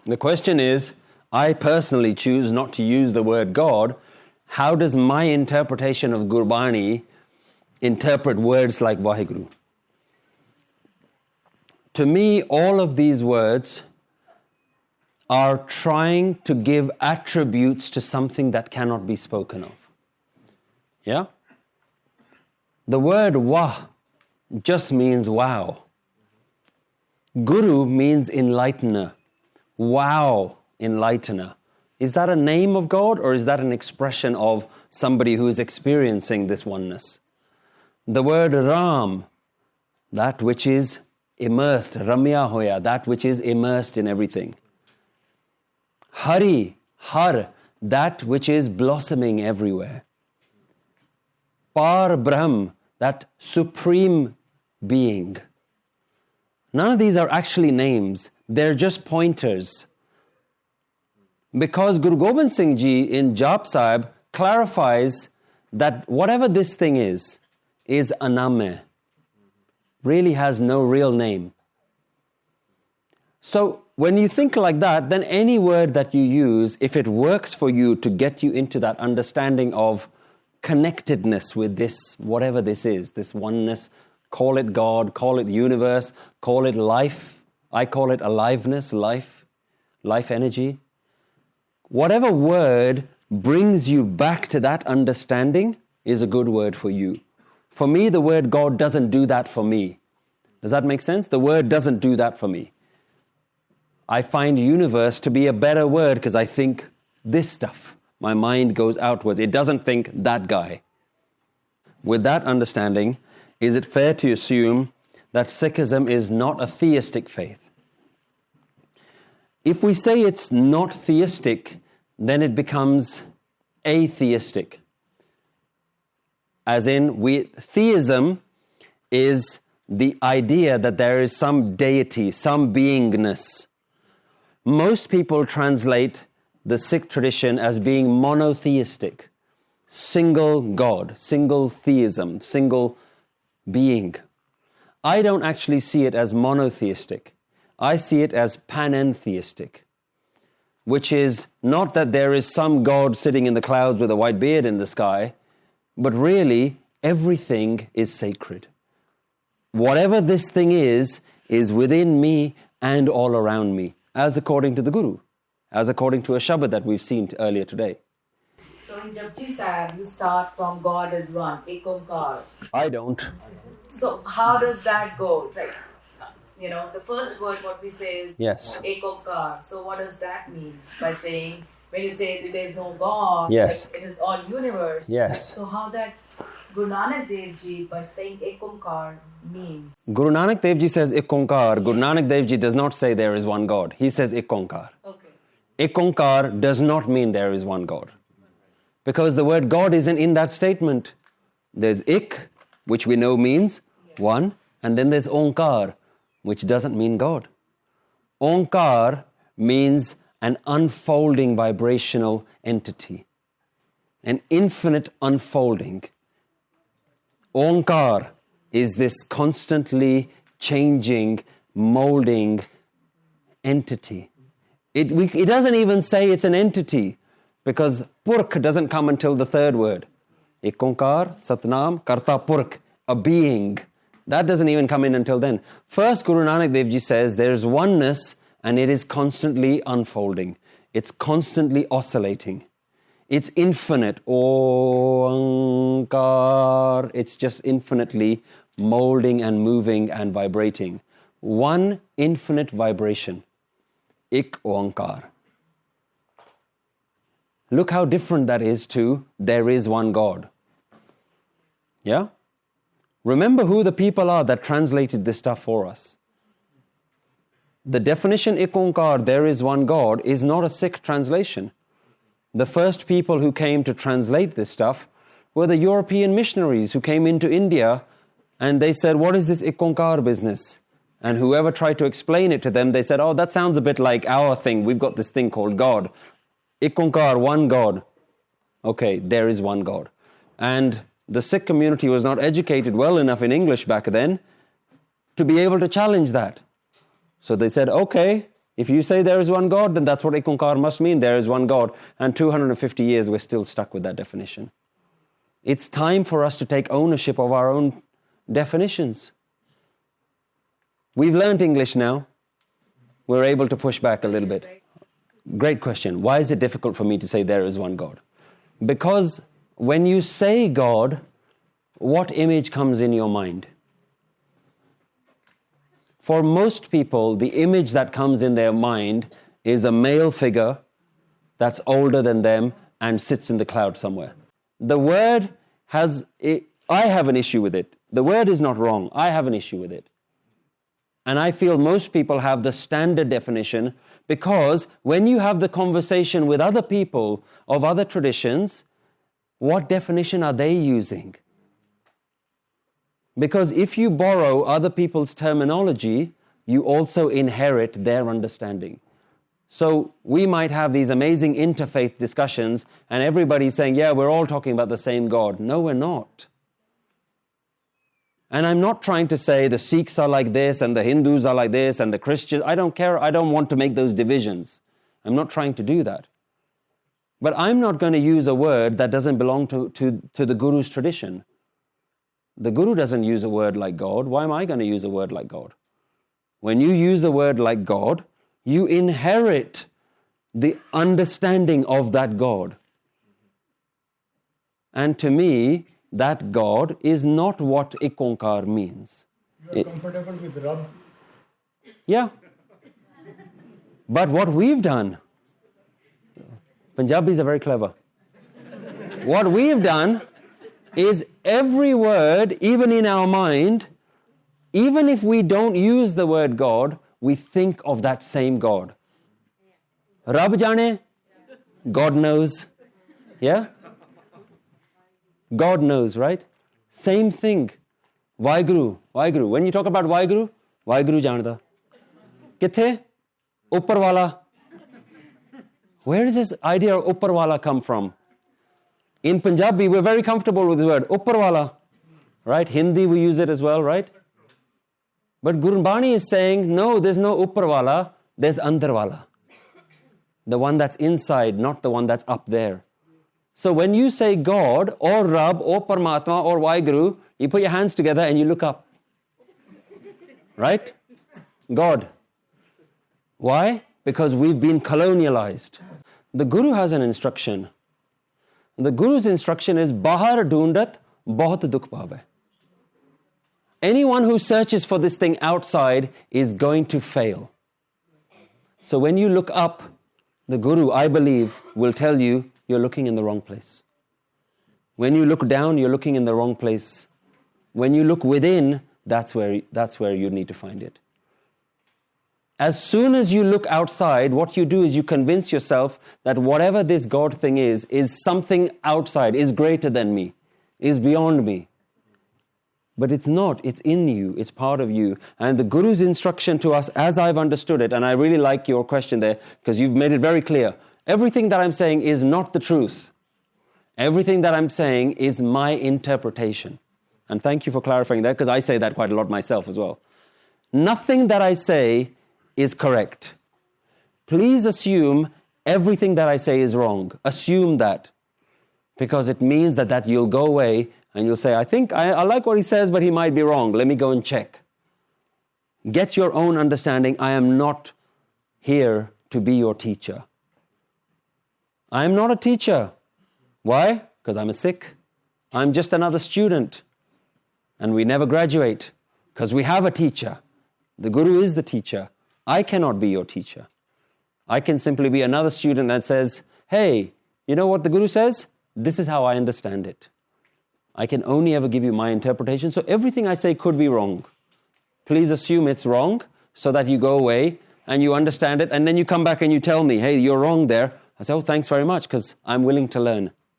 The question is, I personally choose not to use the word God. How does my interpretation of Gurbani interpret words like Vaheguru? To me, all of these words are trying to give attributes to something that cannot be spoken of. Yeah? The word Wah just means wow. Guru means enlightener. Wow, enlightener. Is that a name of God, or is that an expression of somebody who is experiencing this oneness? The word Ram, that which is immersed, Ramya hoya, that which is immersed in everything. Hari, Har, that which is blossoming everywhere. Par Brahm, that supreme being. None of these are actually names. They're just pointers. Because Guru Gobind Singh Ji in Jap Sahib clarifies that whatever this thing is aname. Really has no real name. So when you think like that, then any word that you use, if it works for you to get you into that understanding of connectedness with this, whatever this is, this oneness, call it God, call it universe, call it life. I call it aliveness, life energy. Whatever word brings you back to that understanding is a good word for you. For me, the word God doesn't do that for me. Does that make sense? The word doesn't do that for me. I find universe to be a better word because I think this stuff. My mind goes outwards. It doesn't think that guy. With that understanding, is it fair to assume that Sikhism is not a theistic faith? If we say it's not theistic, then it becomes atheistic. As in, theism is the idea that there is some deity, some beingness. Most people translate the Sikh tradition as being monotheistic, single God, single theism, single being. I don't actually see it as monotheistic. I see it as panentheistic, which is not that there is some God sitting in the clouds with a white beard in the sky, but really everything is sacred. Whatever this thing is within me and all around me, as according to the Guru, as according to a Shabad that we've seen earlier today. So in Japji Sahib, you start from God as one, Ik Oankar. I don't. So how does that go? Like, the first word what we say is Yes. Ik Oankar. So what does that mean by saying, when you say that there's no God, Yes. like it is all universe. Yes. So how that Guru Nanak Dev Ji by saying Ik Oankar means? Guru Nanak Dev Ji says Ik Oankar. Guru Nanak Dev Ji does not say there is one God. He says Ik Oankar. Okay. Ik Oankar does not mean there is one God. Because the word God isn't in that statement. There's Ik, which we know means one, and then there's Oankar, which doesn't mean God. Oankar means an unfolding vibrational entity, an infinite unfolding. Oankar is this constantly changing, molding entity. It doesn't even say it's an entity, because Purkh doesn't come until the third word. Ik Oankar, Satnam, Karta Purkh, a being. That doesn't even come in until then. First, Guru Nanak Dev Ji says there's oneness and it is constantly unfolding. It's constantly oscillating. It's infinite. Oankar. It's just infinitely molding and moving and vibrating. One infinite vibration. Ik Oankar. Look how different that is to there is one God. Yeah? Remember who the people are that translated this stuff for us. The definition Ik Oankar, there is one God, is not a Sikh translation. The first people who came to translate this stuff were the European missionaries who came into India and they said, what is this Ik Oankar business? And whoever tried to explain it to them, they said, oh, that sounds a bit like our thing. We've got this thing called God. Ik Oankar, one God. Okay, there is one God. And the Sikh community was not educated well enough in English back then to be able to challenge that. So they said, okay, If you say there is one God, then that's what Ik Oankar must mean, there is one God. And 250 years we're still stuck with that definition. It's time for us to take ownership of our own definitions. We've learned English now. We're able to push back a little bit. Great question. Why is it difficult for me to say there is one God? Because when you say God, what image comes in your mind? For most people, the image that comes in their mind is a male figure that's older than them and sits in the cloud somewhere. The word I have an issue with it. The word is not wrong. I have an issue with it. And I feel most people have the standard definition, because when you have the conversation with other people of other traditions, what definition are they using? Because if you borrow other people's terminology, you also inherit their understanding. So we might have these amazing interfaith discussions and everybody's saying, yeah, we're all talking about the same God. No, we're not. And I'm not trying to say the Sikhs are like this and the Hindus are like this and the Christians. I don't care. I don't want to make those divisions. I'm not trying to do that. But I'm not going to use a word that doesn't belong to the Guru's tradition. The Guru doesn't use a word like God. Why am I going to use a word like God? When you use a word like God, you inherit the understanding of that God. And to me, that God is not what Ik Oankar means. You are comfortable with Rab? Yeah. But what we've done, Punjabis are very clever. What we've done is every word, even in our mind, even if we don't use the word God, we think of that same God. Rab jane, God knows. Yeah? God knows, right? Same thing. Vaheguru. When you talk about Vaheguru janada. Kithe? Uppar wala. Where does this idea of uppar wala come from? In Punjabi, we're very comfortable with the word uppar wala. Right? Hindi, we use it as well, right? But Gurbani is saying, no, there's no uppar wala, there's andar wala. The one that's inside, not the one that's up there. So when you say God or Rab or Paramatma or Vaheguru, you put your hands together and you look up. Right? God. Why? Because we've been colonialized. The Guru has an instruction. The Guru's instruction is Bahar Dhoondat Bahut Dukh Paave. Anyone who searches for this thing outside is going to fail. So when you look up, the Guru, I believe, will tell you you're looking in the wrong place. When you look down, you're looking in the wrong place. When you look within, that's where you need to find it. As soon as you look outside, what you do is you convince yourself that whatever this God thing is something outside, is greater than me, is beyond me. But it's not, it's in you, it's part of you. And the Guru's instruction to us, as I've understood it, and I really like your question there, because you've made it very clear, everything that I'm saying is not the truth. Everything that I'm saying is my interpretation. And thank you for clarifying that, because I say that quite a lot myself as well. Nothing that I say is correct. Please assume everything that I say is wrong. Assume that. Because it means that you'll go away and you'll say, I think I like what he says, but he might be wrong. Let me go and check. Get your own understanding. I am not here to be your teacher. I am not a teacher. Why? Because I'm a Sikh. I'm just another student. And we never graduate because we have a teacher. The Guru is the teacher. I cannot be your teacher. I can simply be another student that says, hey, you know what the Guru says? This is how I understand it. I can only ever give you my interpretation. So everything I say could be wrong. Please assume it's wrong so that you go away and you understand it. And then you come back and you tell me, hey, you're wrong there. I say, oh, thanks very much, because I'm willing to learn.